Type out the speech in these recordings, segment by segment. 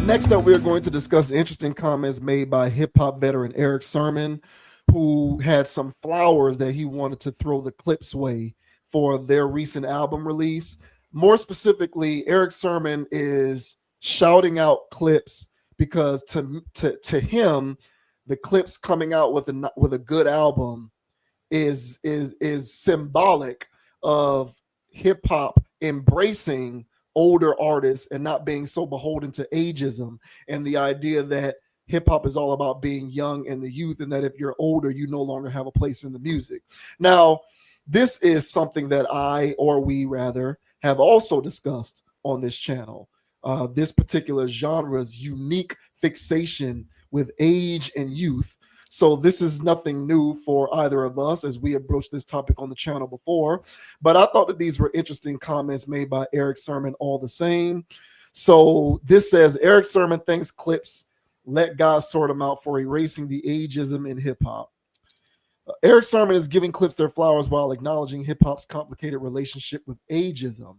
Next up, we are going to discuss interesting comments made by hip hop veteran Erick Sermon, who had some flowers that he wanted to throw the Clipse way for their recent album release. More specifically, Erick Sermon is shouting out Clipse because to him, the Clipse coming out with a good album is symbolic of hip hop embracing older artists and not being so beholden to ageism and the idea that hip hop is all about being young and the youth, and that if you're older, you no longer have a place in the music. Now, this is something that we rather, have also discussed on this channel. This particular genre's unique fixation with age and youth. So this is nothing new for either of us as we approached this topic on the channel before. But I thought that these were interesting comments made by Erick Sermon all the same. So this says Erick Sermon thanks Clipse, let God sort them out for erasing the ageism in hip hop. Erick Sermon is giving Clipse their flowers while acknowledging hip hop's complicated relationship with ageism.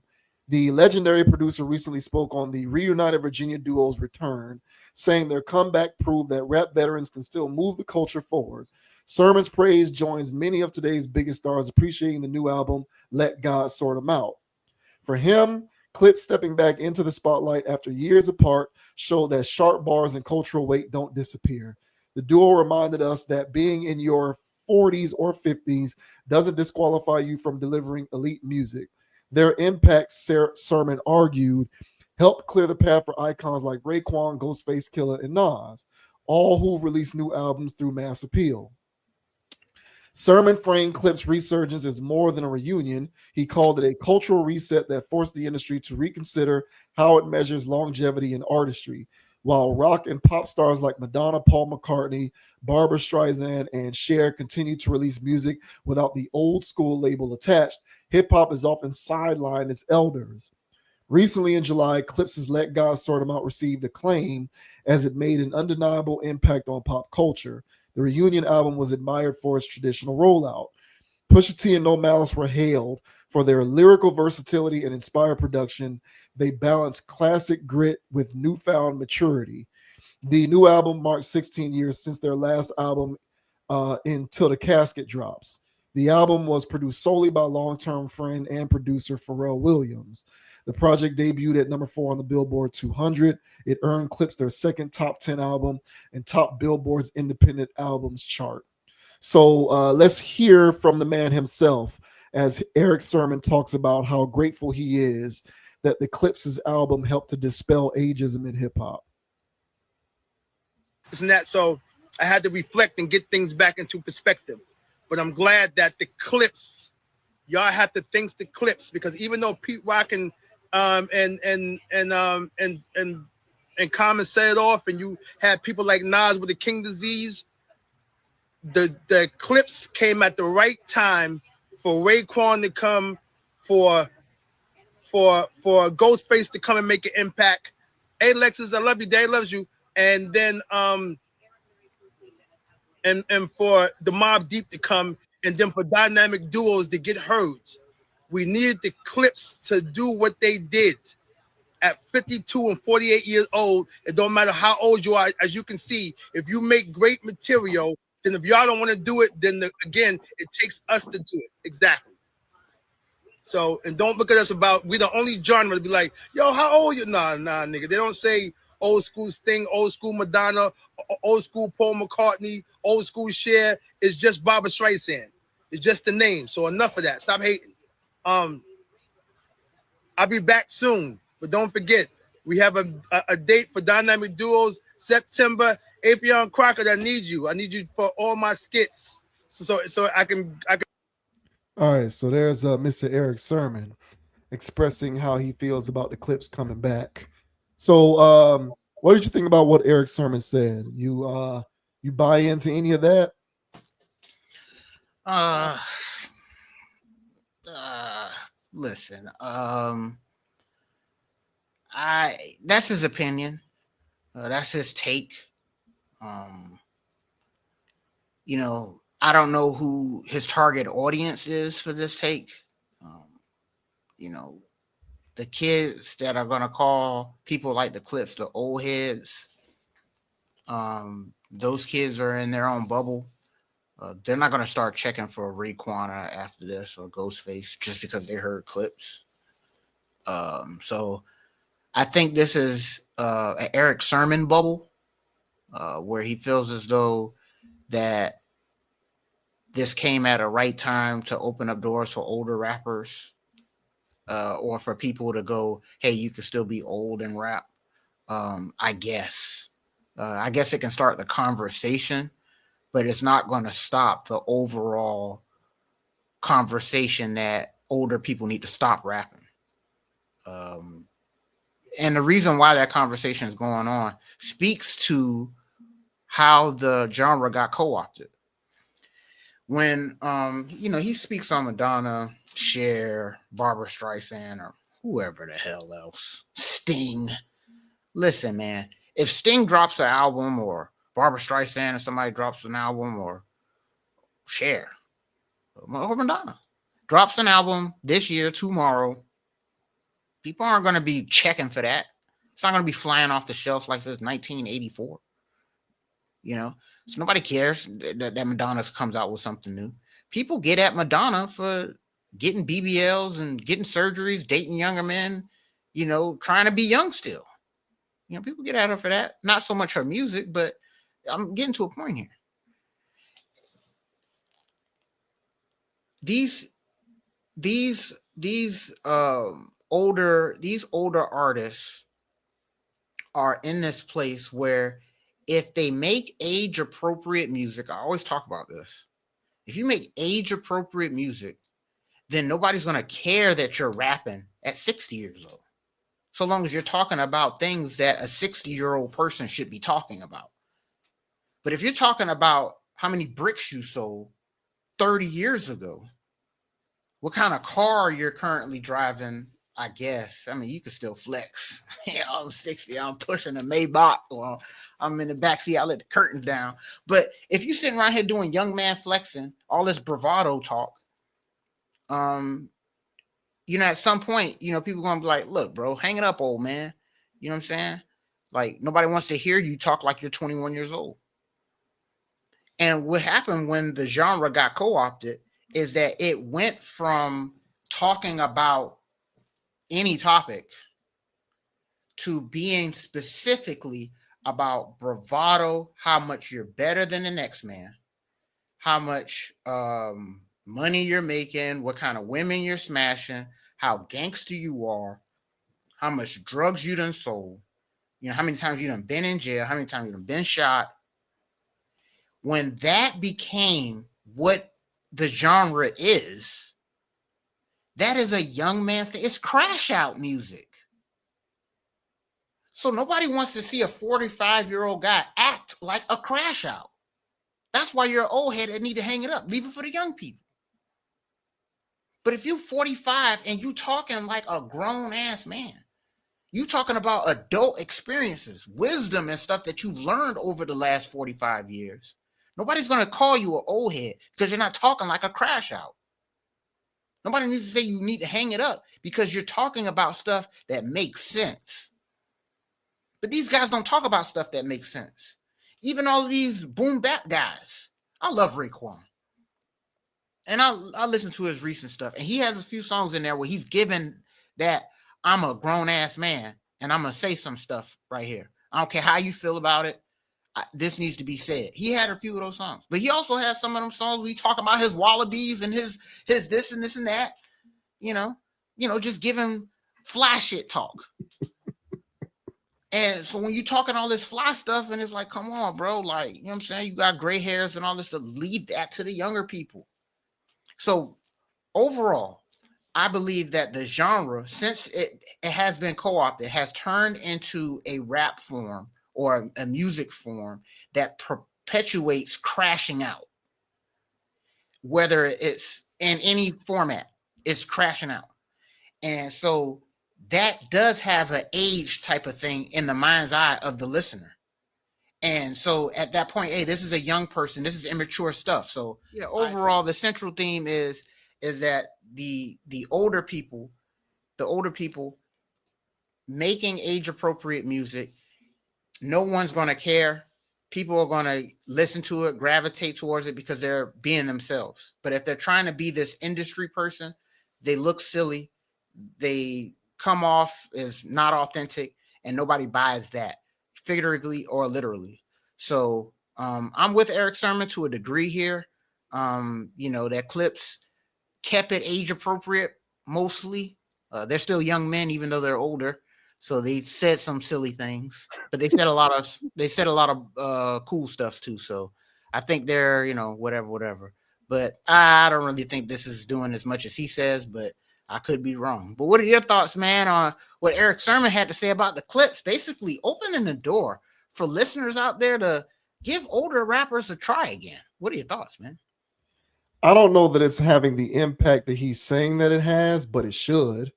The legendary producer recently spoke on the reunited Virginia duo's return, saying their comeback proved that rap veterans can still move the culture forward. Sermon's praise joins many of today's biggest stars appreciating the new album, Let God Sort 'Em Out. For him, Clipse stepping back into the spotlight after years apart showed that sharp bars and cultural weight don't disappear. The duo reminded us that being in your 40s or 50s doesn't disqualify you from delivering elite music. Their impact, Sermon argued, helped clear the path for icons like Raekwon, Ghostface Killah, and Nas, all who've released new albums through mass appeal. Sermon framed Clipse resurgence as more than a reunion. He called it a cultural reset that forced the industry to reconsider how it measures longevity and artistry. While rock and pop stars like Madonna, Paul McCartney, Barbra Streisand, and Cher continue to release music without the old school label attached, hip hop is often sidelined as elders. Recently in July, Clipse's Let God Sort 'Em Out received acclaim as it made an undeniable impact on pop culture. The reunion album was admired for its traditional rollout. Pusha T and No Malice were hailed for their lyrical versatility and inspired production. They balanced classic grit with newfound maturity. The new album marks 16 years since their last album, Until the Casket Drops. The album was produced solely by long-term friend and producer Pharrell Williams. The project debuted at number 4 on the Billboard 200. It earned Clipse their second top 10 album and topped Billboard's independent albums chart. So let's hear from the man himself as Erick Sermon talks about how grateful he is that the Clipse's album helped to dispel ageism in hip hop. And that, so I had to reflect and get things back into perspective. But I'm glad that the Clipse, y'all have to thank the Clipse, because even though Pete Rock and Common set it off, and you had people like Nas with the King Disease, the Clipse came at the right time for Raekwon to come, for Ghostface to come and make an impact. Hey Lexus, I love you. Dad loves you. And then and for the Mobb Deep to come, and then for dynamic duos to get heard. We needed the Clipse to do what they did at 52 and 48 years old. It don't matter how old you are. As you can see, if you make great material, then if y'all don't want to do it, then again, it takes us to do it. Exactly. So, and don't look at us about, we the only genre to be like, yo, how old you? Nah, nigga. They don't say old school Sting, old school Madonna, old school Paul McCartney, old school Cher. It's just Barbra Streisand. It's just the name. So enough of that. Stop hating. I'll be back soon, but don't forget, we have a date for Dynamic Duos, September. Apion Crockett, I need you. I need you for all my skits, so I can. All right, so there's Mr. Erick Sermon expressing how he feels about the Clipse coming back. So, what did you think about what Erick Sermon said? You buy into any of that? Listen, that's his opinion. That's his take. You know, I don't know who his target audience is for this take. You know, the kids that are gonna call people like the Clipse the old heads, those kids are in their own bubble. They're not gonna start checking for Raekwon after this or Ghostface just because they heard Clipse. So I think this is an Erick Sermon bubble, where he feels as though that this came at a right time to open up doors for older rappers, or for people to go, hey, you can still be old and rap. I guess it can start the conversation, but it's not going to stop the overall conversation that older people need to stop rapping. And the reason why that conversation is going on speaks to how the genre got co-opted. When he speaks on Madonna, Cher, Barbara Streisand, or whoever the hell else, Sting. Listen, man, if Sting drops an album, or Barbara Streisand or somebody drops an album, or Cher or Madonna drops an album this year, tomorrow, people aren't going to be checking for that. It's not going to be flying off the shelf like this 1984. So nobody cares that Madonna comes out with something new. People get at Madonna for getting BBLs and getting surgeries, dating younger men, trying to be young still. People get at her for that. Not so much her music, but I'm getting to a point here. These older artists are in this place where if they make age appropriate music, I always talk about this. If you make age appropriate music, then nobody's going to care that you're rapping at 60 years old. So long as you're talking about things that a 60-year-old person should be talking about. But if you're talking about how many bricks you sold 30 years ago, what kind of car you're currently driving, I guess. I mean, you can still flex. I'm 60, I'm pushing a Maybach. Well, I'm in the backseat, I let the curtains down. But if you're sitting around here doing young man flexing, all this bravado talk, at some point, people going to be like, look, bro, hang it up, old man. You know what I'm saying? Like, nobody wants to hear you talk like you're 21 years old. And what happened when the genre got co-opted is that it went from talking about any topic to being specifically about bravado, how much you're better than the next man, how much money you're making, what kind of women you're smashing, how gangster you are, how much drugs you done sold, how many times you done been in jail, how many times you done been shot. When that became what the genre is, that is a young man's thing. It's crash out music. So nobody wants to see a 45-year-old guy act like a crash out. That's why you're an old head and need to hang it up. Leave it for the young people. But if you're 45 and you talking like a grown ass man, you talking about adult experiences, wisdom and stuff that you've learned over the last 45 years, nobody's going to call you an old head because you're not talking like a crash out. Nobody needs to say you need to hang it up because you're talking about stuff that makes sense. But these guys don't talk about stuff that makes sense. Even all of these boom bap guys. I love Raekwon. And I listen to his recent stuff. And he has a few songs in there where he's given that I'm a grown ass man and I'm going to say some stuff right here. I don't care how you feel about it. This needs to be said. He had a few of those songs. But he also has some of them songs where he talk about his wallabies and his this and this and that. Just giving fly shit talk. And so when you talking all this fly stuff and it's like, come on, bro, like, you know what I'm saying? You got gray hairs and all this stuff. Leave that to the younger people. So overall, I believe that the genre, since it has been co-opted, has turned into a rap form or a music form that perpetuates crashing out. Whether it's in any format, it's crashing out. And so that does have an age type of thing in the mind's eye of the listener. And so at that point, hey, this is a young person. This is immature stuff. So yeah, overall, the central theme is that the older people making age appropriate music, no one's going to care. People are going to listen to it, gravitate towards it because they're being themselves. But if they're trying to be this industry person, they look silly. They come off as not authentic, and nobody buys that, figuratively or literally. So I'm with Erick Sermon to a degree here. That Clipse kept it age appropriate mostly. They're still young men, even though they're older. So they said some silly things, but they said a lot of cool stuff too. So I think they're, whatever. But I don't really think this is doing as much as he says, but I could be wrong. But what are your thoughts, man, on what Erick Sermon had to say about the Clipse, basically opening the door for listeners out there to give older rappers a try again? What are your thoughts, man? I don't know that it's having the impact that he's saying that it has, but it should.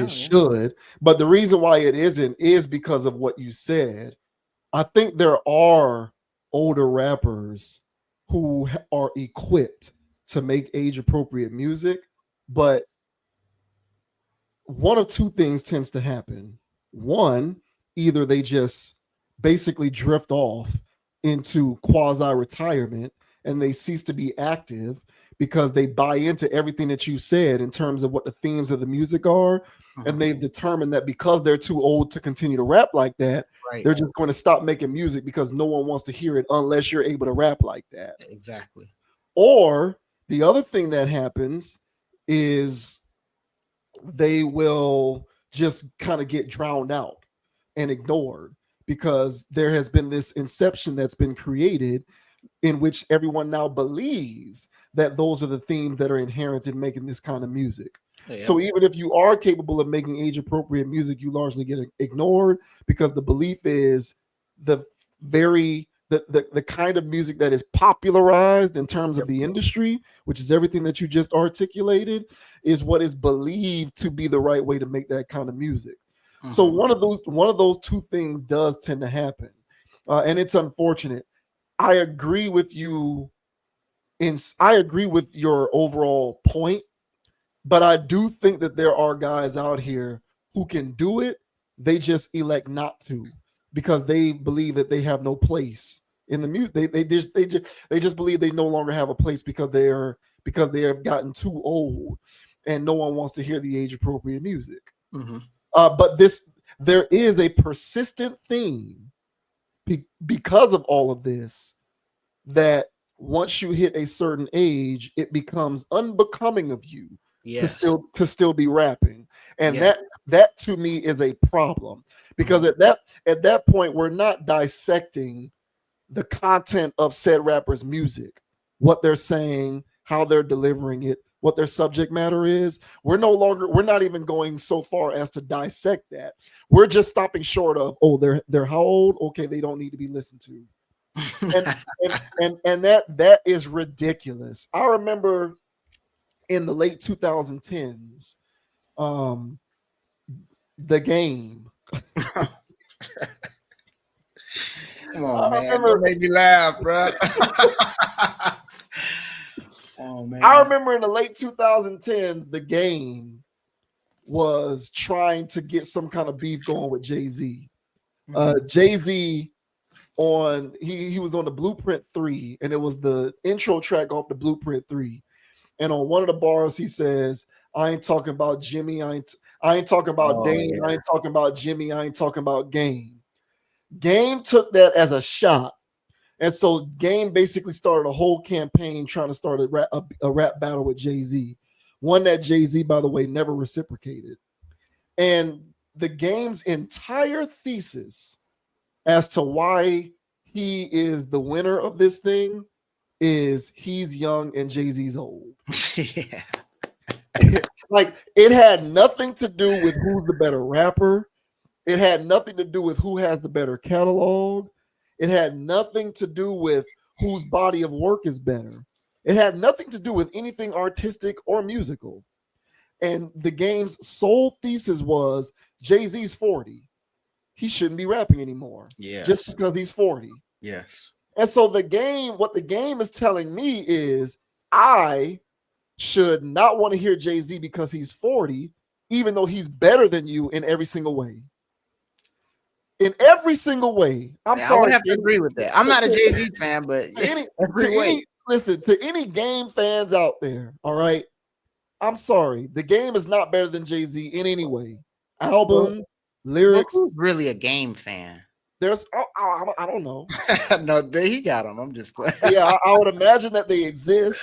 Should. But the reason why it isn't is because of what you said. I think there are older rappers who are equipped to make age appropriate music, but one of two things tends to happen. One, either they just basically drift off into quasi retirement and they cease to be active because they buy into everything that you said in terms of what the themes of the music are. And they've determined that because they're too old to continue to rap like that, they're just going to stop making music because no one wants to hear it unless you're able to rap like that. Exactly. Or the other thing that happens is they will just kind of get drowned out and ignored because there has been this inception that's been created in which everyone now believes that those are the themes that are inherent in making this kind of music. Yeah. So even if you are capable of making age appropriate music, you largely get ignored because the belief is the kind of music that is popularized in terms of the industry, which is everything that you just articulated, is what is believed to be the right way to make that kind of music. So one of those two things does tend to happen, and it's unfortunate. I agree with you. I agree with your overall point, but I do think that there are guys out here who can do it. They just elect not to because they believe that they have no place in the music. They just believe they no longer have a place because they have gotten too old and no one wants to hear the age appropriate music. But there is a persistent theme because of all of this that once you hit a certain age, it becomes unbecoming of you to still be rapping, and that to me is a problem because at that point we're not dissecting the content of said rapper's music, what they're saying, how they're delivering it, what their subject matter is. We're not even going so far as to dissect that. We're just stopping short of, they're how old? Okay, they don't need to be listened to. and that is ridiculous. I remember in the late 2010s, The Game. Come on, man. Don't make me laugh, bro. Oh, man. I remember in the late 2010s, The Game was trying to get some kind of beef going with Jay-Z. Jay-Z he was on the Blueprint 3, and it was the intro track off the Blueprint 3. And on one of the bars, he says, I ain't talking about Jimmy, I ain't talking about Dane, I ain't talking about Jimmy, I ain't talking about Game. Game took that as a shot. And so Game basically started a whole campaign trying to start a rap battle with Jay-Z. One that Jay-Z, by the way, never reciprocated. And the Game's entire thesis as to why he is the winner of this thing is he's young and Jay-Z's old. Like, it had nothing to do with who's the better rapper. It had nothing to do with who has the better catalog. It had nothing to do with whose body of work is better. It had nothing to do with anything artistic or musical. And the Game's sole thesis was Jay-Z's 40. He shouldn't be rapping anymore. Just because he's 40. Yes. And so what the Game is telling me is I should not want to hear Jay-Z because he's 40, even though he's better than you in every single way. in every single way. I'm Yeah, I sorry. would have to agree with that. I'm not a Jay-Z fan, but every way. Listen, to any game fans out there, all right, I'm sorry. The game is not better than Jay-Z in any way. Albums, But lyrics. who's really a game fan? There's, I don't know. No, he got them. I'm just glad. Yeah, I would imagine that they exist.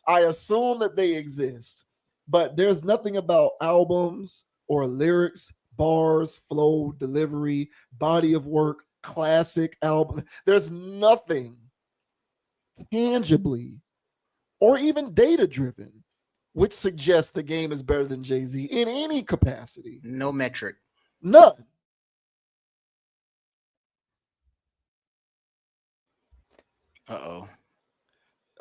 I assume that they exist, but there's nothing about albums or lyrics, bars, flow, delivery, body of work, classic album. There's nothing tangibly or even data driven which suggests the game is better than Jay-Z in any capacity. No metric. None. Uh-oh.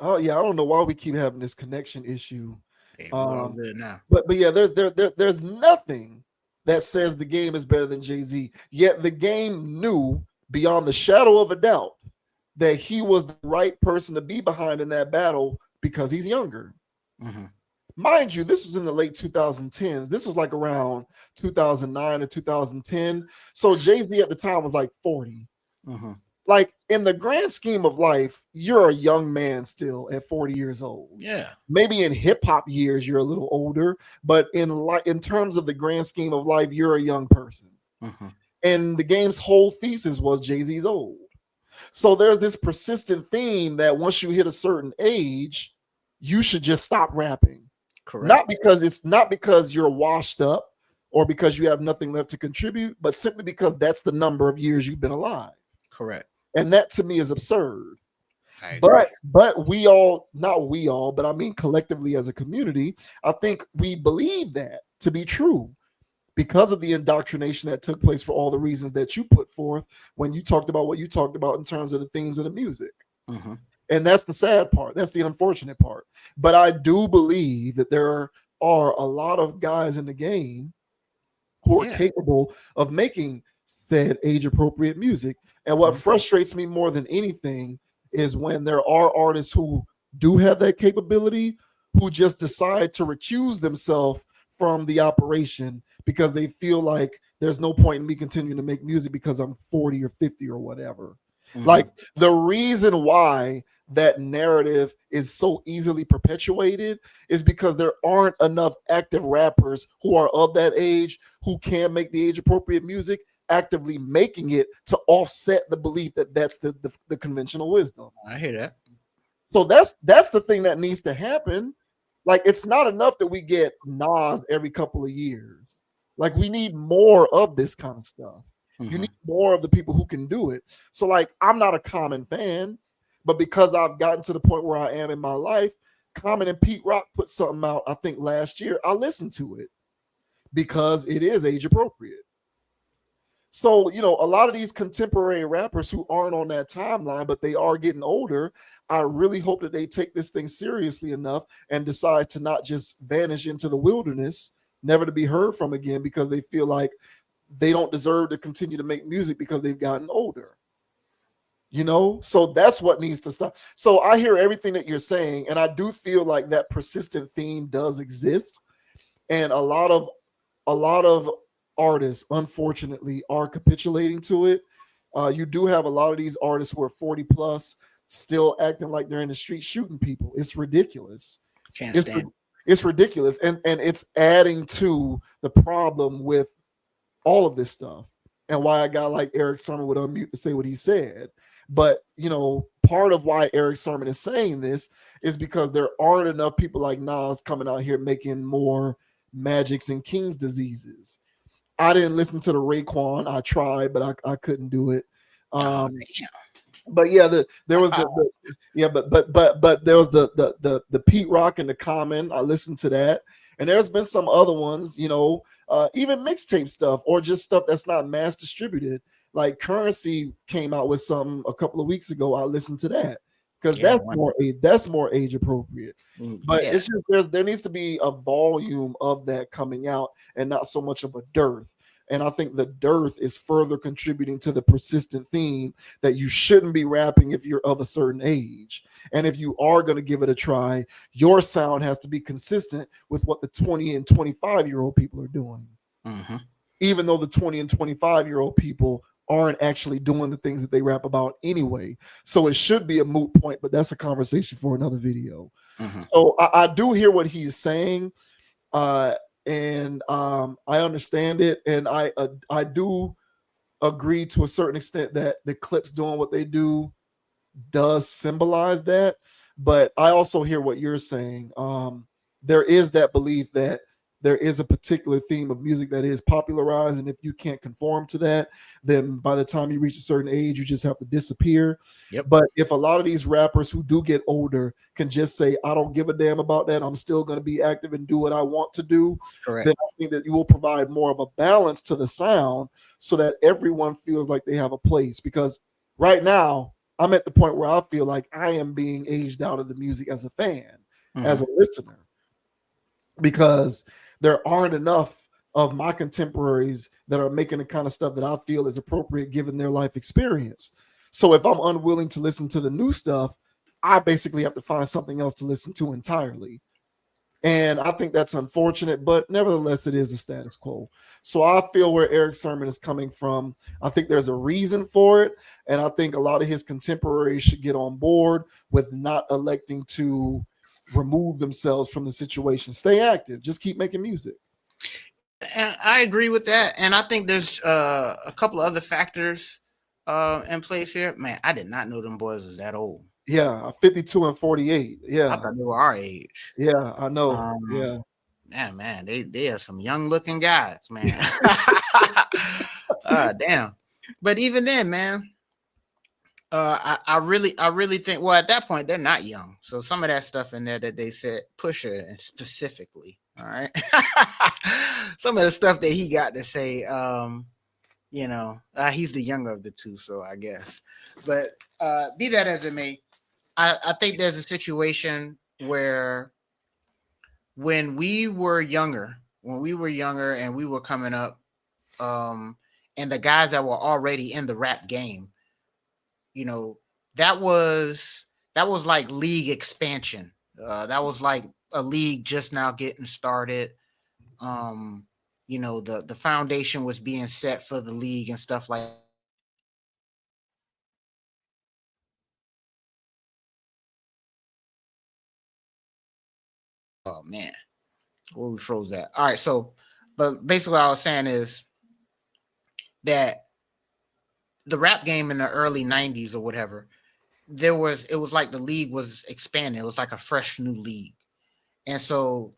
Oh yeah, I don't know why we keep having this connection issue. Hey, we're all good now. But yeah, there's nothing that says the game is better than Jay-Z. Yet the game knew beyond the shadow of a doubt that he was the right person to be behind in that battle because he's younger. Mm-hmm. Mind you, this was in the late 2010s. This was like around 2009 or 2010. So Jay-Z at the time was like 40. Mm-hmm. Like in the grand scheme of life, you're a young man still at 40 years old. Yeah. Maybe in hip hop years, you're a little older, but in terms of the grand scheme of life, you're a young person. Mm-hmm. And the game's whole thesis was Jay-Z's old. So there's this persistent theme that once you hit a certain age, you should just stop rapping. Correct. Not because you're washed up or because you have nothing left to contribute, but simply because that's the number of years you've been alive. Correct. And that to me is absurd. But we all, not we all, but I mean collectively as a community, I think we believe that to be true because of the indoctrination that took place for all the reasons that you put forth when you talked about what you talked about in terms of the themes of the music. Mm-hmm. And that's the sad part. That's the unfortunate part. But I do believe that there are a lot of guys in the game who are capable of making said age appropriate music. And what frustrates me more than anything is when there are artists who do have that capability who just decide to recuse themselves from the operation because they feel like there's no point in me continuing to make music because I'm 40 or 50 or whatever. Mm-hmm. Like the reason why that narrative is so easily perpetuated is because there aren't enough active rappers who are of that age who can make the age appropriate music actively making it to offset the belief that that's the conventional wisdom. I hear that. So that's the thing that needs to happen. Like it's not enough that we get Nas every couple of years. Like we need more of this kind of stuff. Mm-hmm. You need more of the people who can do it. So like I'm not a Common fan, but because I've gotten to the point where I am in my life, Common and Pete Rock put something out, I think last year. I listened to it because it is age appropriate. So, you know, a lot of these contemporary rappers who aren't on that timeline, but they are getting older, I really hope that they take this thing seriously enough and decide to not just vanish into the wilderness, never to be heard from again because they feel like they don't deserve to continue to make music because they've gotten older. You know, so that's what needs to stop. So I hear everything that you're saying, and I do feel like that persistent theme does exist. And a lot of artists, unfortunately, are capitulating to it. You do have a lot of these artists who are 40 plus still acting like they're in the street shooting people. It's ridiculous. It's ridiculous. And it's adding to the problem with all of this stuff and why a guy like Erick Sermon would unmute to say what he said. But, you know, part of why Erick Sermon is saying this is because there aren't enough people like Nas coming out here making more Magics and King's diseases. I didn't listen to the Raekwon. I tried, but I couldn't do it. But yeah, there was the Pete Rock and the Common. I listened to that, and there's been some other ones, you know, even mixtape stuff or just stuff that's not mass distributed. Like Currency came out with something a couple of weeks ago. I listened to that because that's more age appropriate. But it's just there needs to be a volume of that coming out and not so much of a dearth. And I think the dearth is further contributing to the persistent theme that you shouldn't be rapping if you're of a certain age. And if you are going to give it a try, your sound has to be consistent with what the 20 and 25-year-old people are doing. Mm-hmm. even though the 20 and 25-year-old people aren't actually doing the things that they rap about anyway. So it should be a moot point, but that's a conversation for another video. Mm-hmm. So I do hear what he's saying, and I understand it, and I do agree to a certain extent that the Clipse doing what they do does symbolize that. But I also hear what you're saying. There is that belief that there is a particular theme of music that is popularized, and if you can't conform to that, then by the time you reach a certain age, you just have to disappear. Yep. But if a lot of these rappers who do get older can just say, I don't give a damn about that, I'm still going to be active and do what I want to do, Correct. then I think that you will provide more of a balance to the sound so that everyone feels like they have a place. Because right now, I'm at the point where I feel like I am being aged out of the music as a fan, as a listener, because there aren't enough of my contemporaries that are making the kind of stuff that I feel is appropriate given their life experience. So if I'm unwilling to listen to the new stuff, I basically have to find something else to listen to entirely. And I think that's unfortunate, but nevertheless, it is a status quo. So I feel where Erick Sermon is coming from. I think there's a reason for it. And I think a lot of his contemporaries should get on board with not electing to remove themselves from the situation. Stay active. Just keep making music. And I agree with that. And I think there's a couple of other factors in place here. Man, I did not know them boys was that old. Yeah, 52 and 48. Yeah. I thought they were our age. Yeah, I know. Yeah. Man, they are some young looking guys, man. Damn. But even then, man, I really think, well, at that point they're not young. So some of that stuff in there that they said, Pusher and specifically, all right. Some of the stuff that he got to say, he's the younger of the two, so I guess. But be that as it may, I think there's a situation where when we were younger and we were coming up, and the guys that were already in the rap game, that was like league expansion. That was like a league just now getting started. The foundation was being set for the league and stuff like. Oh man, where we froze that. All right, so, but basically what I was saying is that the rap game in the early 90s or whatever, it was like the league was expanding. It was like a fresh new league. And so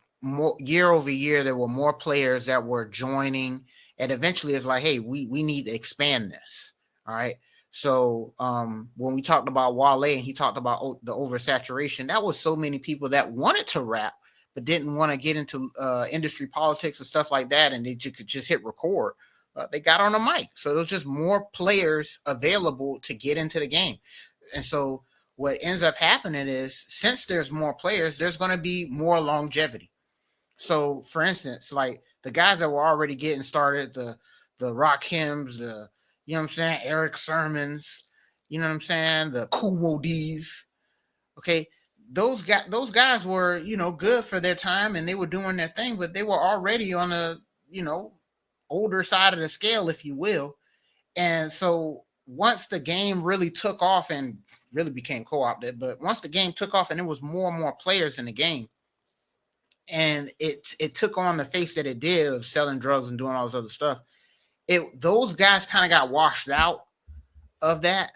year over year, there were more players that were joining. And eventually it's like, hey, we need to expand this. All right. So when we talked about Wale and he talked about the oversaturation, that was so many people that wanted to rap, but didn't want to get into industry politics and stuff like that. And they could just hit record. They got on a mic. So there was just more players available to get into the game. And so what ends up happening is, since there's more players, there's going to be more longevity. So for instance, like the guys that were already getting started, the Rakims, Erick Sermons, the Kumo D's. Okay. Those guys were, good for their time and they were doing their thing, but they were already on a, older side of the scale, if you will. And so once the game really took off and really became co-opted, but once the game took off and there was more and more players in the game, and it took on the face that it did of selling drugs and doing all this other stuff, those guys kind of got washed out of that.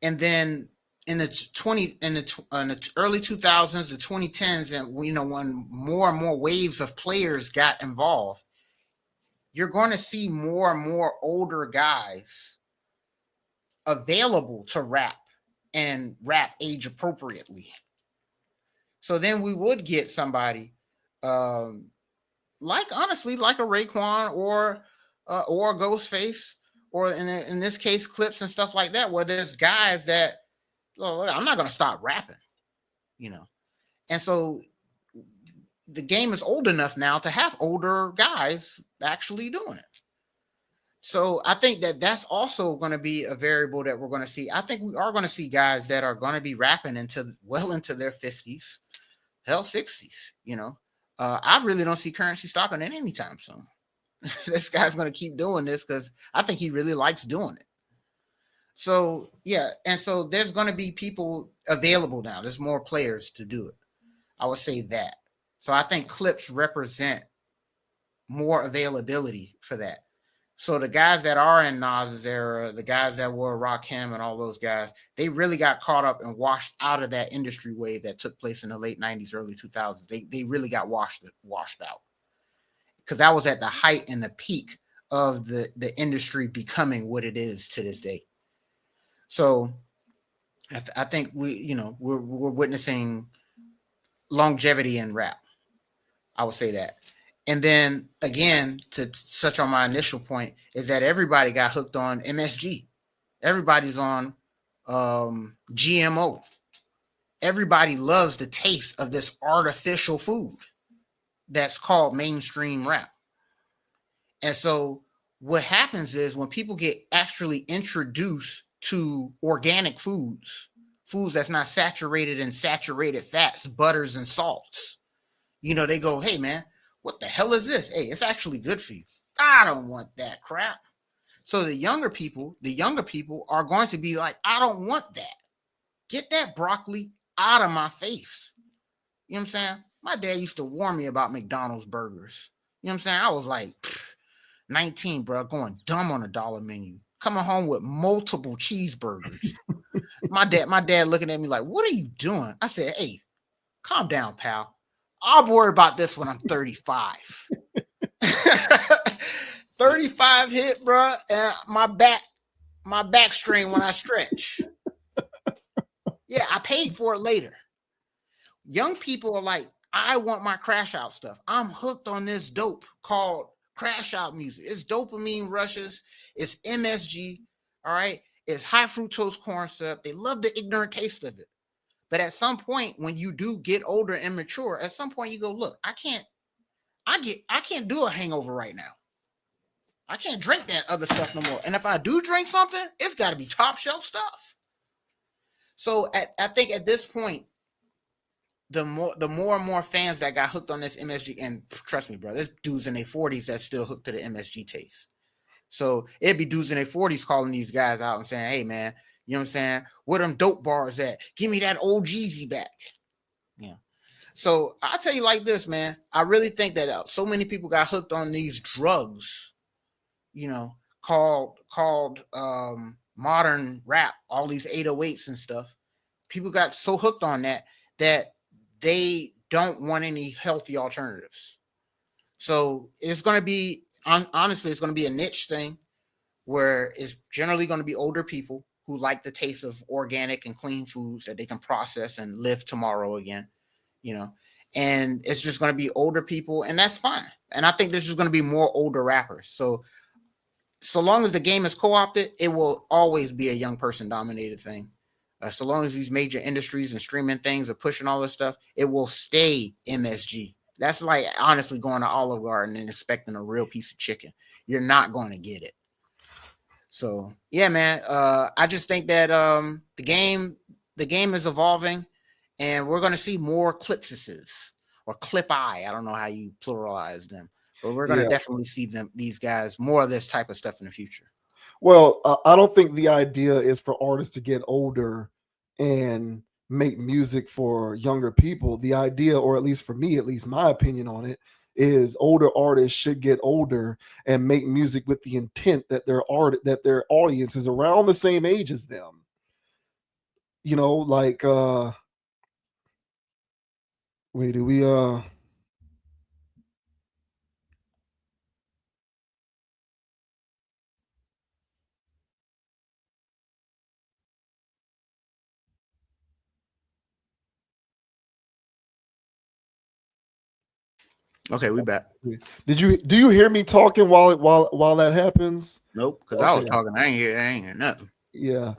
And then in the early 2000s, the 2010s, and when more and more waves of players got involved, you're going to see more and more older guys available to rap and rap age appropriately. So then we would get somebody like a Raekwon or a Ghostface, or in this case Clipse and stuff like that, where there's guys that, I'm not going to stop rapping, and so the game is old enough now to have older guys actually doing it. So I think that that's also going to be a variable that we're going to see. I think we are going to see guys that are going to be rapping well into their 50s, hell 60s. I really don't see Currency stopping at any time soon. This guy's going to keep doing this because I think he really likes doing it. So yeah, and so there's going to be people available now. There's more players to do it. I would say that. So I think Clipse represent more availability for that. So the guys that are in Nas's era, the guys that were Rakim and all those guys, they really got caught up and washed out of that industry wave that took place in the late 90s, early 2000s. They really got washed out because that was at the height and the peak of the industry becoming what it is to this day. So I think we're witnessing longevity in rap. I would say that. And then again, to touch on my initial point, is that everybody got hooked on MSG. Everybody's on GMO. Everybody loves the taste of this artificial food that's called mainstream rap. And so what happens is when people get actually introduced to organic foods that's not saturated in saturated fats, butters, and salts, they go, hey, man, what the hell is this? Hey, it's actually good for you. I don't want that crap. So the younger people are going to be like, I don't want that. Get that broccoli out of my face. You know what I'm saying? My dad used to warn me about McDonald's burgers. You know what I'm saying? I was like 19, bro, going dumb on a dollar menu, coming home with multiple cheeseburgers. my dad looking at me like, what are you doing? I said, hey, calm down, pal. I'll worry about this when I'm 35. 35 hit, bro, and my back strain when I stretch. Yeah, I paid for it later. Young people are like, I want my crash out stuff. I'm hooked on this dope called crash out music. It's dopamine rushes. It's MSG. All right. It's high fructose corn syrup. They love the ignorant taste of it. But at some point, when you do get older and mature, at some point you go, look, I can't do a hangover right now. I can't drink that other stuff no more. And if I do drink something, it's got to be top shelf stuff. So I think at this point, the more and more fans that got hooked on this MSG, and trust me, bro, there's dudes in their 40s that's still hooked to the MSG taste. So it'd be dudes in their 40s calling these guys out and saying, hey, man, you know what I'm saying? Where them dope bars at? Give me that old Jeezy back. Yeah. So I'll tell you like this, man. I really think that so many people got hooked on these drugs, called modern rap, all these 808s and stuff. People got so hooked on that they don't want any healthy alternatives. So it's going to be, honestly, it's going to be a niche thing where it's generally going to be older people who like the taste of organic and clean foods that they can process and live tomorrow again, and it's just going to be older people, and that's fine. And I think there's just going to be more older rappers. So long as the game is co-opted, it will always be a young person dominated thing. So long as these major industries and streaming things are pushing all this stuff, it will stay MSG. That's like honestly going to Olive Garden and expecting a real piece of chicken. You're not going to get it. So yeah, man. I just think that the game is evolving, and we're going to see more Clipses or Clip-I. I don't know how you pluralize them, but we're going to definitely see these guys, more of this type of stuff in the future. Well, I don't think the idea is for artists to get older and make music for younger people. The idea, or at least for me, at least my opinion on it, is older artists should get older and make music with the intent that their audience is around the same age as them. Like wait, do we Okay, we back. do you hear me talking while that happens? Nope, because I was talking. I ain't hear nothing. Yeah.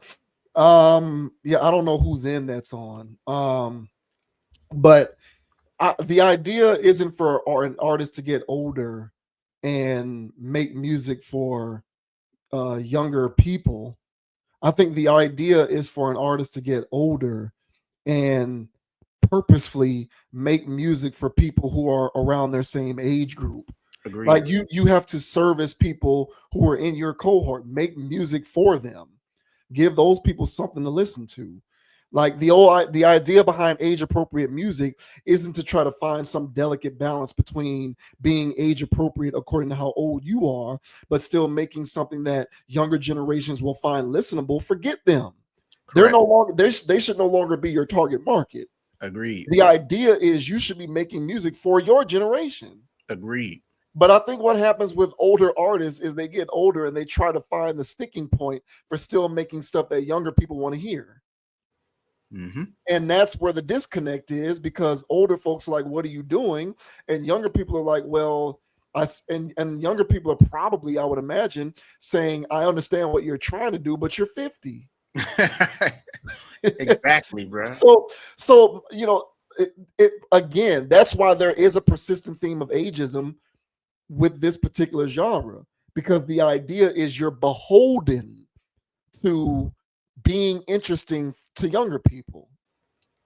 Yeah, I don't know whose end that's on. But the idea isn't for an artist to get older and make music for younger people. I think the idea is for an artist to get older and purposefully make music for people who are around their same age group. Agreed. Like you have to service people who are in your cohort, make music for them, give those people something to listen to. Like the idea behind age appropriate music isn't to try to find some delicate balance between being age appropriate according to how old you are, but still making something that younger generations will find listenable. Forget them. They're Correct. no longer they should no longer be your target market. Agreed. The idea is you should be making music for your generation. Agreed. But I think what happens with older artists is they get older and they try to find the sticking point for still making stuff that younger people want to hear. Mm-hmm. And that's where the disconnect is, because older folks are like, what are you doing? And younger people are like, well, and younger people are probably, I would imagine, saying, I understand what you're trying to do, but you're 50. Exactly, bro. So it again, that's why there is a persistent theme of ageism with this particular genre, because the idea is you're beholden to being interesting to younger people.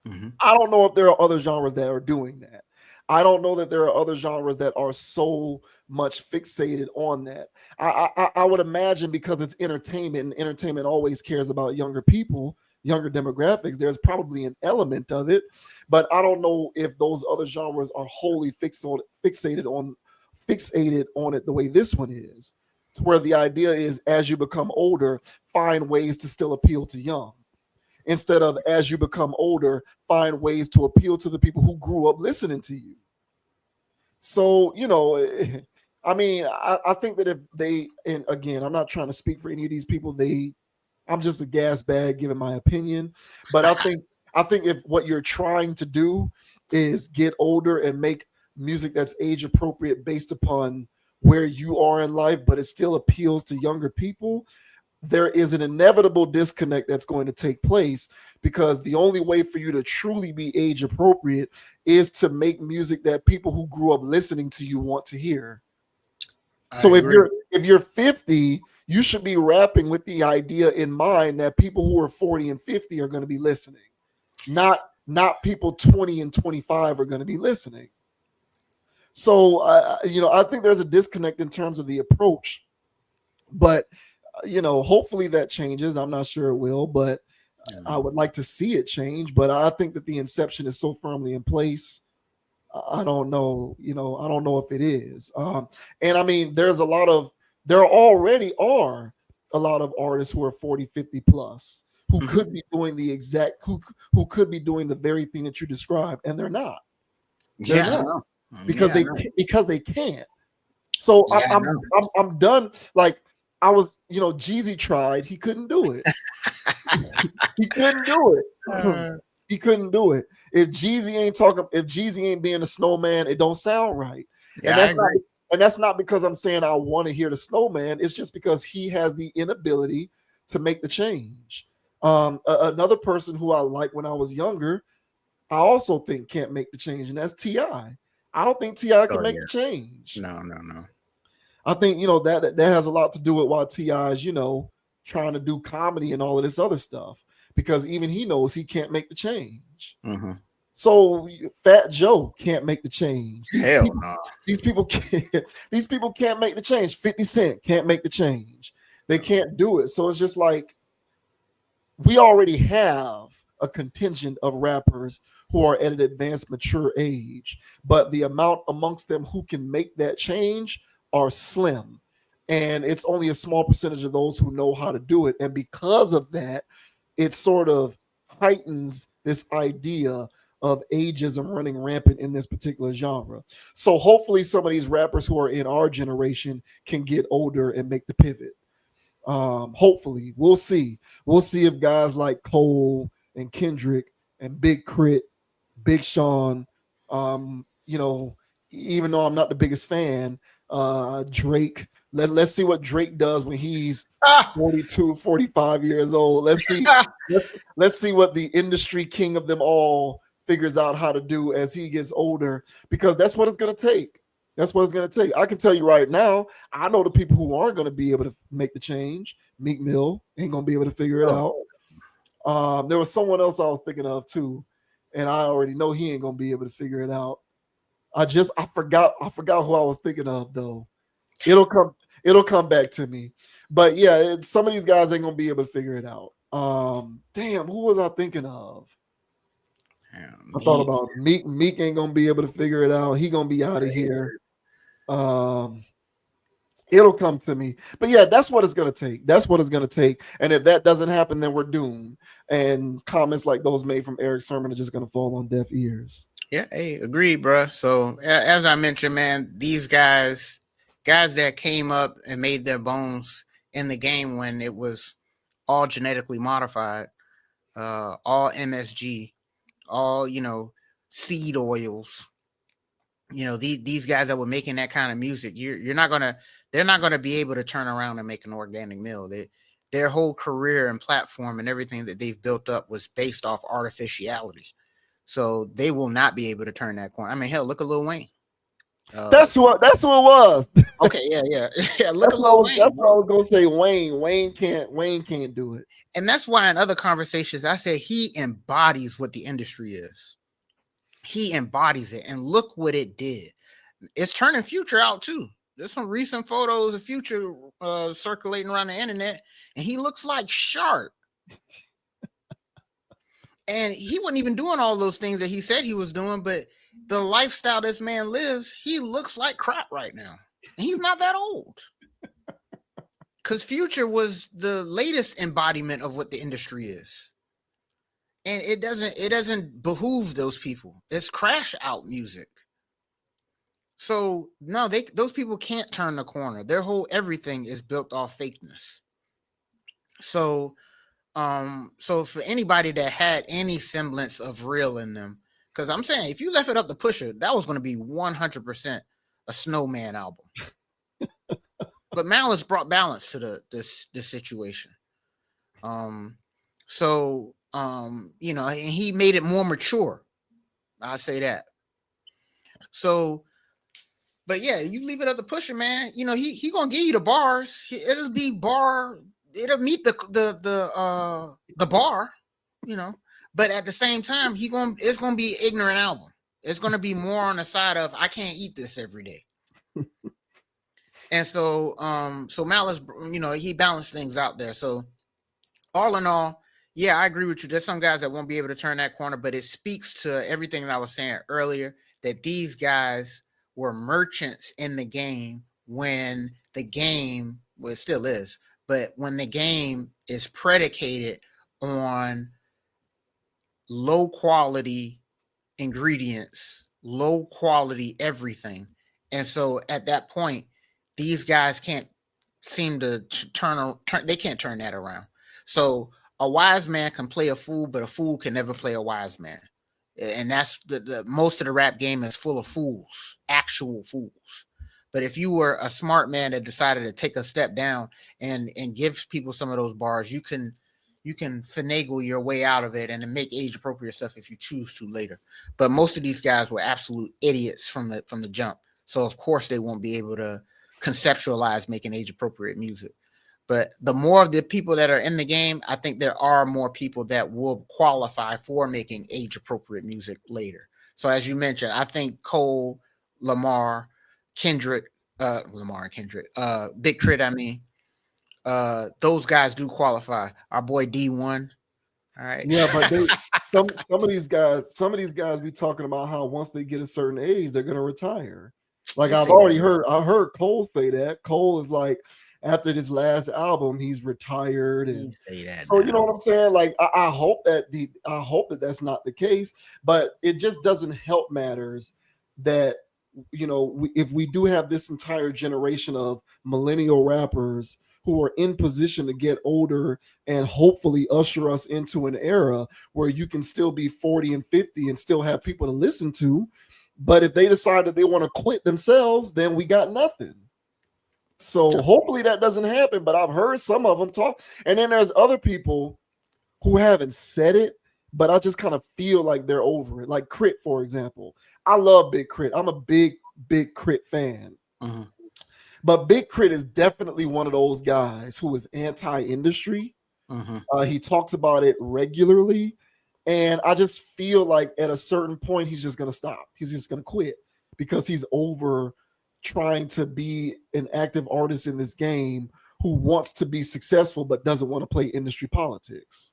Mm-hmm. I don't know if there are other genres that are doing that. I don't know that there are other genres that are so much fixated on that. I would imagine because it's entertainment, and entertainment always cares about younger people, younger demographics. There's probably an element of it, but I don't know if those other genres are wholly fixated on it the way this one is. To where the idea is, as you become older, find ways to still appeal to young, instead of as you become older, find ways to appeal to the people who grew up listening to you. So, I mean, I think that if they, and again, I'm not trying to speak for any of these people, I'm just a gas bag giving my opinion. But I think if what you're trying to do is get older and make music that's age appropriate based upon where you are in life, but it still appeals to younger people, there is an inevitable disconnect that's going to take place, because the only way for you to truly be age appropriate is to make music that people who grew up listening to you want to hear. So if you're 50, you should be rapping with the idea in mind that people who are 40 and 50 are going to be listening. Not people 20 and 25 are going to be listening. So I think there's a disconnect in terms of the approach, but hopefully that changes. I'm not sure it will, but I would like to see it change. But I think that the inception is so firmly in place. I don't know, I don't know if it is. And I mean, there already are a lot of artists who are 40, 50 plus who Mhm. could be doing who could be doing the very thing that you described, and they're not. They're Yeah, I not know. because Yeah, I know. because they can't. So Yeah, I I'm know. I'm done. Like I was, Jeezy tried, he couldn't do it. He couldn't do it. He couldn't do it. If Jeezy ain't being a snowman, it don't sound right. And Yeah, I agree. that's not because I'm saying I want to hear the snowman. It's just because he has the inability to make the change. Another person who I liked when I was younger, I also think can't make the change, and that's Ti. I don't think Ti can Oh make yeah. the change. No, no, no. I think that has a lot to do with why Ti is trying to do comedy and all of this other stuff, because even he knows he can't make the change. Mm-hmm. So Fat Joe can't make the change. Hell no. These people can't. These people can't make the change. 50 Cent can't make the change. They can't do it. So it's just like we already have a contingent of rappers who are at an advanced, mature age, but the amount amongst them who can make that change are slim. And it's only a small percentage of those who know how to do it. And because of that, it sort of heightens this idea of ageism running rampant in this particular genre. So hopefully some of these rappers who are in our generation can get older and make the pivot. Hopefully, we'll see. We'll see if guys like Cole and Kendrick and Big Crit, Big Sean, even though I'm not the biggest fan, Drake. Let's see what Drake does when he's 42, 45 years old. Let's see. Let's see what the industry king of them all figures out how to do as he gets older, because that's what it's going to take. That's what it's going to take. I can tell you right now, I know the people who aren't going to be able to make the change. Meek Mill ain't going to be able to figure it out. There was someone else I was thinking of too, and I already know he ain't going to be able to figure it out. I forgot who I was thinking of though. It'll come back to me. But yeah, some of these guys ain't gonna be able to figure it out. Damn, who was I thinking of? I thought about Meek. Meek ain't gonna be able to figure it out. He gonna be out of here. It'll come to me. But yeah, that's what it's gonna take. That's what it's gonna take. And if that doesn't happen, then we're doomed. And comments like those made from Erick Sermon are just gonna fall on deaf ears. Yeah, hey, agreed, bro. So as I mentioned, man, these guys that came up and made their bones in the game when it was all genetically modified, all MSG, all seed oils. These guys that were making that kind of music, they're not gonna be able to turn around and make an organic meal. Their whole career and platform and everything that they've built up was based off artificiality. So they will not be able to turn that corner. I mean, hell, look at Lil Wayne. That's who it was. Okay, yeah. Look at Lil Wayne. That's what I was gonna say. Wayne can't do it. And that's why in other conversations I say he embodies what the industry is. He embodies it, and look what it did. It's turning Future out too. There's some recent photos of Future circulating around the internet, and he looks like Sharp. And he wasn't even doing all those things that he said he was doing, but the lifestyle this man lives, he looks like crap right now. And he's not that old. Because Future was the latest embodiment of what the industry is. And it doesn't behoove those people. It's crash out music. So no, those people can't turn the corner. Their whole everything is built off fakeness. So for anybody that had any semblance of real in them, because I'm saying if you left it up to Pusha, that was going to be 100% a Snowman album. But Malice brought balance to this situation. And he made it more mature. I'll say that. So, but yeah, you leave it up to Pusha, man. He gonna give you the bars. It'll meet the bar, But at the same time, it's gonna be an ignorant album. It's gonna be more on the side of I can't eat this every day. And so Malice, he balanced things out there. So all in all, yeah, I agree with you. There's some guys that won't be able to turn that corner, but it speaks to everything that I was saying earlier, that these guys were merchants in the game when the game, well, it still is, but when the game is predicated on low quality ingredients, low quality everything. And so at that point, these guys can't seem to they can't turn that around. So a wise man can play a fool, but a fool can never play a wise man. And that's the most of the rap game is full of fools, actual fools. But if you were a smart man that decided to take a step down and give people some of those bars, you can finagle your way out of it and make age appropriate stuff if you choose to later. But most of these guys were absolute idiots from the jump. So of course they won't be able to conceptualize making age appropriate music. But the more of the people that are in the game, I think there are more people that will qualify for making age appropriate music later. So as you mentioned, I think Cole, Lamar, Kendrick, Big Crit, those guys do qualify. Our boy D1. All right. Yeah, but some of these guys be talking about how once they get a certain age, they're gonna retire. Like I heard Cole say that. Cole is like, after this last album, he's retired, and so you know what I'm saying. Like I hope that that's not the case, but it just doesn't help matters that if we do have this entire generation of millennial rappers who are in position to get older and hopefully usher us into an era where you can still be 40 and 50 and still have people to listen to. But if they decide that they want to quit themselves, then we got nothing. So hopefully that doesn't happen, but I've heard some of them talk. And then there's other people who haven't said it, but I just kind of feel like they're over it. Like Crit, for example. I love Big Crit. I'm a big Crit fan. Mm-hmm. But Big Crit is definitely one of those guys who is anti-industry. Mm-hmm. He talks about it regularly. And I just feel like at a certain point, he's just going to stop. He's just going to quit. because he's over trying to be an active artist in this game who wants to be successful but doesn't want to play industry politics.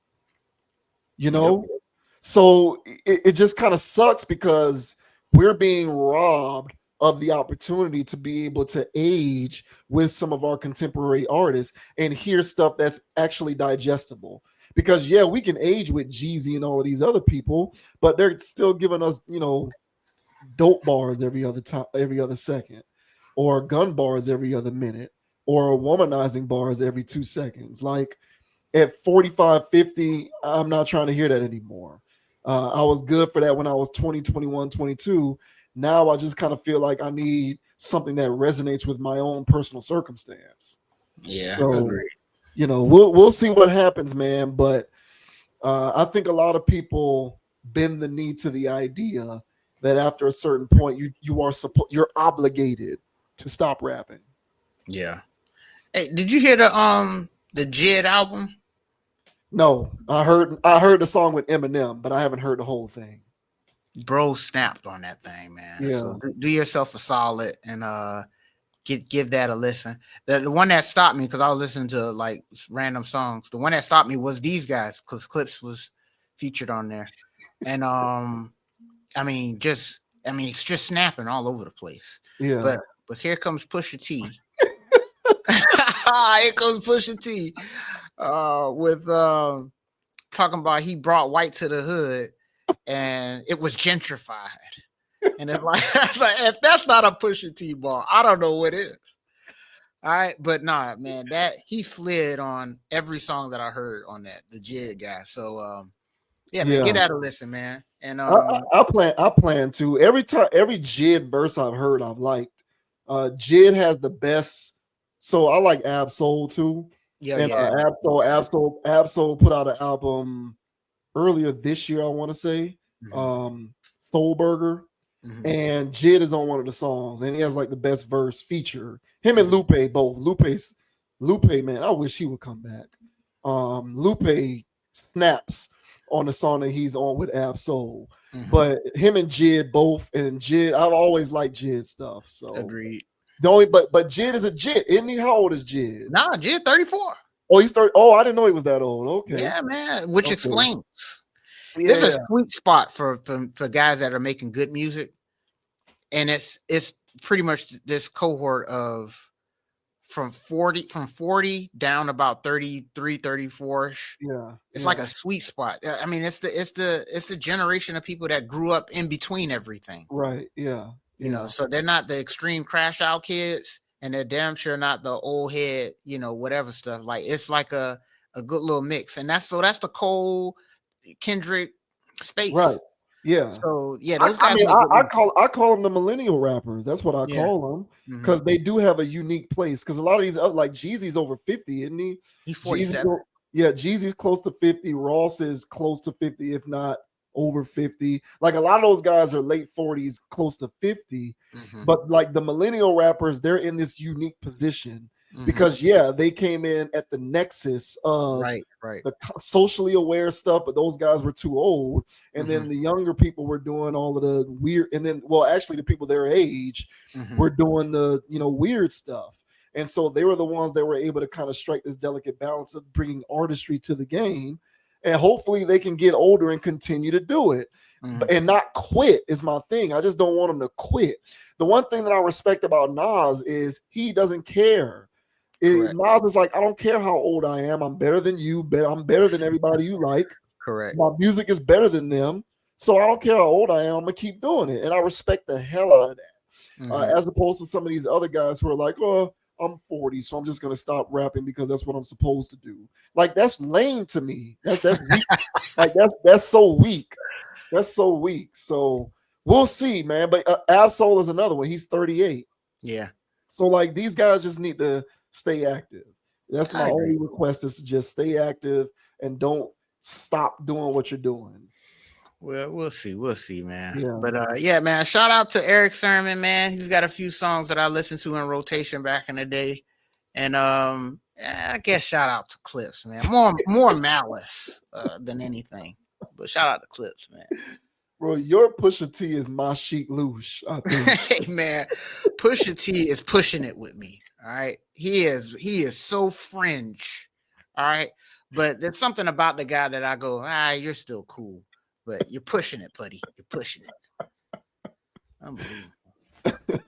You know? Yep. So it just kind of sucks because we're being robbed of the opportunity to be able to age with some of our contemporary artists and hear stuff that's actually digestible. Because yeah, we can age with Jeezy and all of these other people, but they're still giving us, you know, dope bars every other second, or gun bars every other minute, or womanizing bars every 2 seconds. Like at 45, 50, I'm not trying to hear that anymore. I was good for that when I was 20, 21, 22. Now I just kind of feel like I need something that resonates with my own personal circumstance. Yeah, so you know, we'll see what happens, man. But I think a lot of people bend the knee to the idea that after a certain point, you're obligated to stop rapping. Yeah. Hey, did you hear the Jid album? No, I heard the song with Eminem, but I haven't heard the whole thing. Bro snapped on that thing, man. Yeah. So do yourself a solid and give that a listen. The one that stopped me, because I was listening to like random songs. The one that stopped me was these guys, because Clipse was featured on there. And it's just snapping all over the place. Yeah. But here comes Pusha T. Here comes Pusha T with talking about he brought white to the hood and it was gentrified. And it's like, if that's not a Pusha T ball, I don't know what is. All right, but nah, man, that he slid on every song that I heard on that, the Jid guy. So yeah, man, get that a listen, man. And I plan to. Every Jid verse I've heard, I've liked. Jid has the best. So I like Ab-Soul too. Yeah, and Ab-Soul put out an album earlier this year, I want to say. Soul Burger. And Jid is on one of the songs, and he has like the best verse feature. Him and Lupe both. Lupe, man, I wish he would come back. Lupe snaps on the song that he's on with Ab-Soul. But him and Jid both, and Jid, I've always liked Jid stuff. So agreed. But Jid is a Jid, isn't he? How old is Jid? Nah, Jid 34. Oh, he's 30. Oh, I didn't know he was that old. Okay. Yeah, man. Which explains. Yeah. This is a sweet spot for guys that are making good music. And it's pretty much this cohort of from 40 down about 33, 34ish. Yeah. It's like a sweet spot. I mean, it's the generation of people that grew up in between everything. Right. Yeah. You know, so they're not the extreme crash out kids, and they're damn sure not the old head, you know, whatever stuff. Like it's like a good little mix. And that's the Cole Kendrick space. Right. Yeah. So yeah, those guys. I call them the millennial rappers. That's what I call them, because they do have a unique place. Because a lot of these other, like Jeezy's over 50, isn't he? He's 47. Jeezy's close to 50. Ross is close to 50, if not over 50. Like a lot of those guys are late 40s, close to 50. But like the millennial rappers, they're in this unique position. Because they came in at the nexus of the socially aware stuff, but those guys were too old, and then the younger people were doing all of the weird, and then actually the people their age were doing the weird stuff, and so they were the ones that were able to kind of strike this delicate balance of bringing artistry to the game, and hopefully they can get older and continue to do it. And not quit is my thing. I just don't want them to quit. The one thing that I respect about Nas is he doesn't care. Nas is like, I don't care how old I am. I'm better than you. I'm better than everybody you like. Correct. My music is better than them. So I don't care how old I am. I'm going to keep doing it. And I respect the hell out of that. As opposed to some of these other guys who are like, oh, I'm 40, so I'm just going to stop rapping because that's what I'm supposed to do. Like, that's lame to me. That's weak. Like, that's so weak. That's so weak. So we'll see, man. But Ab-Soul is another one. He's 38. Yeah. So, like, these guys just need to stay active. That's my only request, is to just stay active and don't stop doing what you're doing. Well, we'll see, man. Yeah. But man, shout out to Erick Sermon, man. He's got a few songs that I listened to in rotation back in the day. And I guess shout out to Clipse, man. More malice than anything. But shout out to Clipse, man. Bro, your Pusha T is my Sheik Louche, I think. Hey man, Pusha T is pushing it with me. All right. He is so fringe. All right. But there's something about the guy that I go, you're still cool. But you're pushing it, buddy. You're pushing it. Unbelievable.